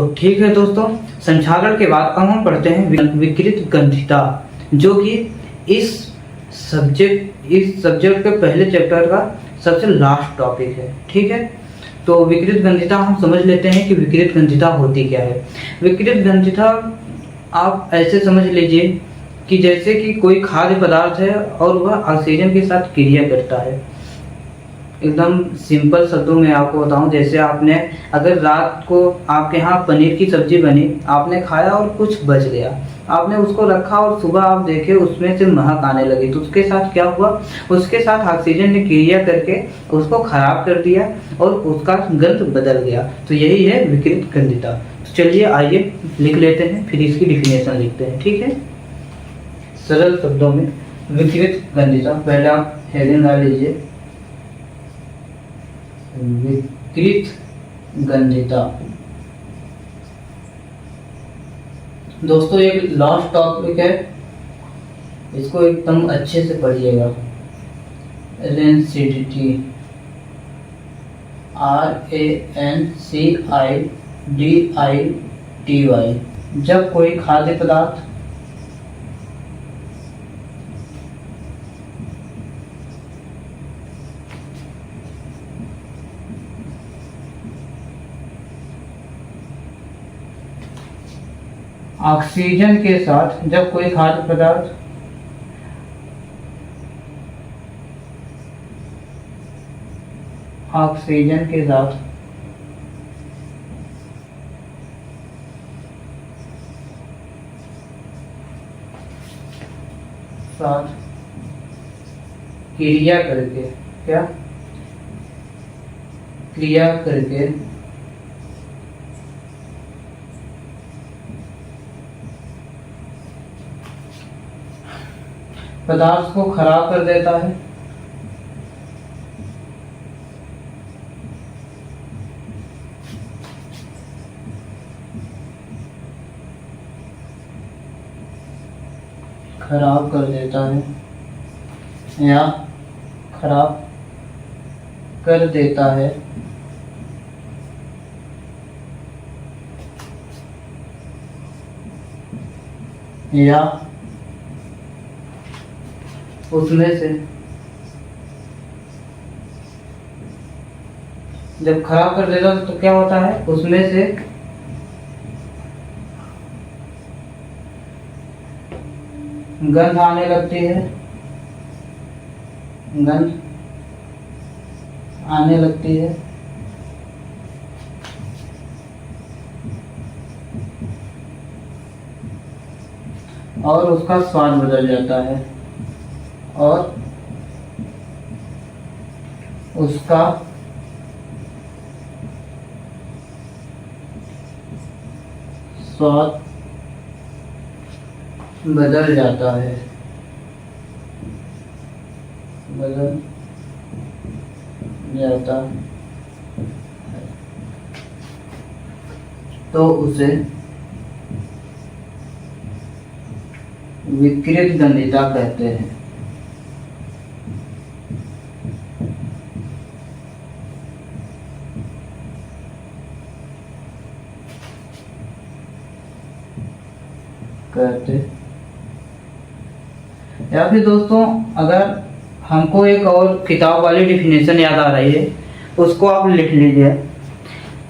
तो ठीक है दोस्तों, संक्षारण के बाद अब हम पढ़ते हैं विकृत गंधिता, जो कि इस सब्जेक्ट के पहले चैप्टर का सबसे लास्ट टॉपिक है। ठीक है, तो विकृत गंधिता हम समझ लेते हैं कि विकृत गंधिता होती क्या है। विकृत गंधिता आप ऐसे समझ लीजिए कि जैसे कि कोई खाद्य पदार्थ है और वह ऑक्सीजन के साथ क्रिया करता है। एकदम सिंपल शब्दों में आपको बताऊं, जैसे आपने अगर रात को आपके यहाँ पनीर की सब्जी बनी, आपने खाया और कुछ बच गया, आपने उसको रखा और सुबह आप देखे उसमें से महक आने लगी, तो उसके साथ क्या हुआ, उसके साथ ऑक्सीजन ने क्रिया करके उसको खराब कर दिया और उसका गंध बदल गया। तो यही है विकृत गंधिता। तो चलिए आइए लिख लेते हैं, फिर इसकी डिफिनेशन लिखते हैं। ठीक है, सरल शब्दों में विकृत गंधिता। पहले आप हेडिंग डाल लीजिए, विकृत गंधिता। दोस्तों एक लास्ट टॉपिक है, इसको एकदम अच्छे से पढ़िएगा। Rancidity, RANCIDITY। जब कोई खाद्य पदार्थ ऑक्सीजन के साथ, जब कोई खाद्य पदार्थ ऑक्सीजन के साथ क्रिया करके, क्या क्रिया करके पदार्थ को खराब कर देता है, खराब कर देता है या खराब कर देता है, या उसमें से, जब खराब कर देता है तो क्या होता है, उसमें से गंध आने लगती है, गंध आने लगती है, और उसका स्वाद बदल जाता है, और उसका स्वाद बदल जाता है, बदल जाता है, तो उसे विकृत गंधिता कहते हैं। या फिर दोस्तों अगर हमको एक और किताब वाली डिफिनेशन याद आ रही है, उसको आप लिख लीजिए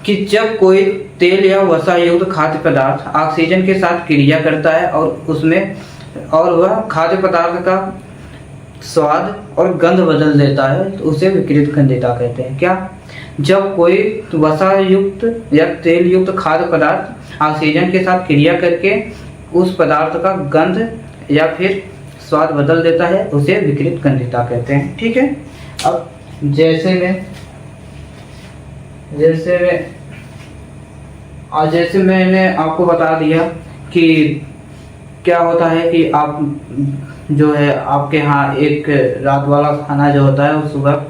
कि जब कोई तेल या वसा युक्त खाद्य पदार्थ ऑक्सीजन के साथ क्रिया करता है और वह खाद्य पदार्थ का स्वाद और गंध बदल देता है, तो उसे विकृत गंधिता कहते हैं। क्या, जब कोई वसा युक्त या तेल युक्त खाद्य पदार्थ ऑक्सीजन के साथ क्रिया करके उस पदार्थ का गंध या फिर स्वाद बदल देता है, उसे विकृत गंधिता कहते हैं। ठीक है, अब जैसे मैंने आपको बता दिया कि क्या होता है कि आप जो है आपके यहाँ एक रात वाला खाना जो होता है, सुबह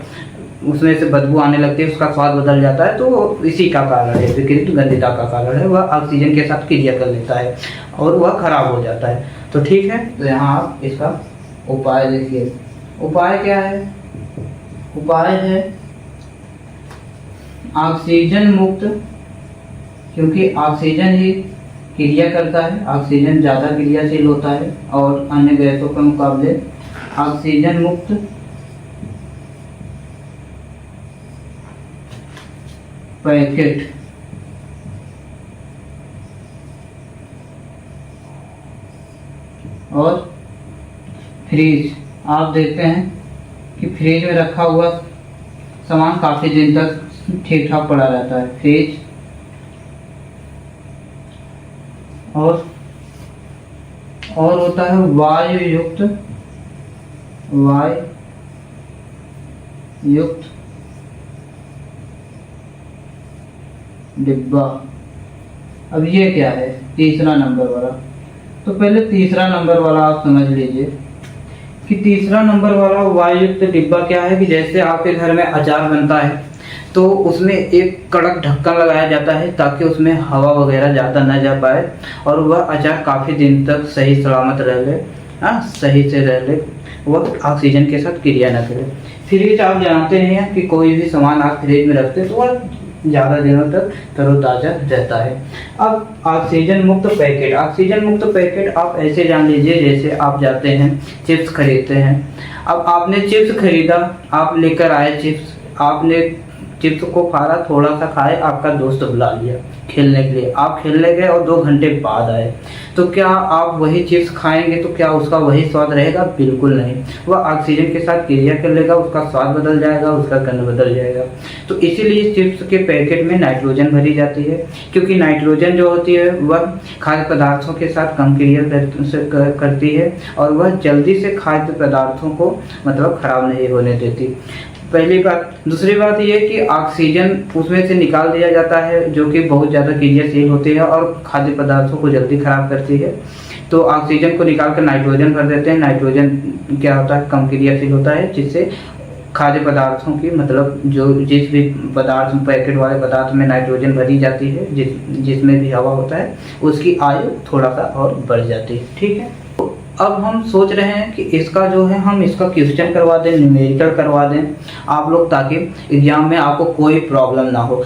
उसमें से बदबू आने लगती है, उसका स्वाद बदल जाता है, तो इसी का कारण है, विकृत गंधिता का कारण है। वह ऑक्सीजन के साथ क्रिया कर लेता है और वह खराब हो जाता है। तो ठीक है, तो यहाँ आप इसका उपाय लिखिए। उपाय क्या है? उपाय है ऑक्सीजन मुक्त क्योंकि ऑक्सीजन ही क्रिया करता है, ऑक्सीजन ज़्यादा क्रियाशील होता है और अन्य गैसों के मुकाबले ऑक्सीजन मुक्त पैकेट और फ्रीज, आप देखते हैं कि फ्रिज में रखा हुआ सामान काफ़ी दिन तक ठीक ठाक पड़ा रहता है। फ्रिज और होता है वायु युक्त डिब्बा। अब ये क्या है, तीसरा नंबर वाला। तो पहले तीसरा नंबर वाला आप समझ लीजिए कि तीसरा नंबर वाला वायुयुक्त डिब्बा क्या है कि जैसे आपके घर में अचार बनता है तो उसमें एक कड़क ढक्कन लगाया जाता है ताकि उसमें हवा वगैरह ज़्यादा न जा पाए और वह अचार काफ़ी दिन तक सही सलामत रह ले, सही से रह ले, वह ऑक्सीजन के साथ क्रिया न करे। फ्रिज आप जानते हैं कि कोई भी सामान आप फ्रिज में रखते हैं तो वह ज़्यादा दिनों तक तरोताज़ा रहता है। अब ऑक्सीजन मुक्त पैकेट, ऑक्सीजन मुक्त पैकेट आप ऐसे जान लीजिए जैसे आप जाते हैं चिप्स खरीदते हैं। अब आपने चिप्स खरीदा, आप लेकर आए चिप्स, आपने चिप्स को फाड़ा, थोड़ा सा खाए, आपका दोस्त बुला लिया खेलने के लिए, आप खेलने गए और 2 घंटे बाद आए, तो क्या आप वही चिप्स खाएंगे? तो क्या उसका वही स्वाद रहेगा? बिल्कुल नहीं, वह ऑक्सीजन के साथ क्रिया कर लेगा, उसका स्वाद बदल जाएगा, उसका गंध बदल जाएगा। तो इसीलिए चिप्स के पैकेट में नाइट्रोजन भरी जाती है, क्योंकि नाइट्रोजन जो होती है वह खाद्य पदार्थों के साथ कम क्रिया करती है और वह जल्दी से खाद्य पदार्थों को मतलब खराब नहीं होने देती। पहली बात। दूसरी बात ये कि ऑक्सीजन उसमें से निकाल दिया जाता है जो कि बहुत ज़्यादा क्रियाशील होती है और खाद्य पदार्थों को जल्दी खराब करती है। तो ऑक्सीजन को निकाल कर नाइट्रोजन भर देते हैं। नाइट्रोजन क्या होता है, कम क्रियाशील होता है, जिससे खाद्य पदार्थों की मतलब जो जिस भी पदार्थ पैकेट वाले पदार्थ में नाइट्रोजन भरी जाती है, जिसमें भी हवा होता है, उसकी आयु थोड़ा सा और बढ़ जाती है। ठीक है, अब हम सोच रहे हैं कि इसका जो है हम इसका क्वेश्चन करवा दें, न्यूमेरिकल करवा दें आप लोग, ताकि एग्जाम में आपको कोई प्रॉब्लम ना हो।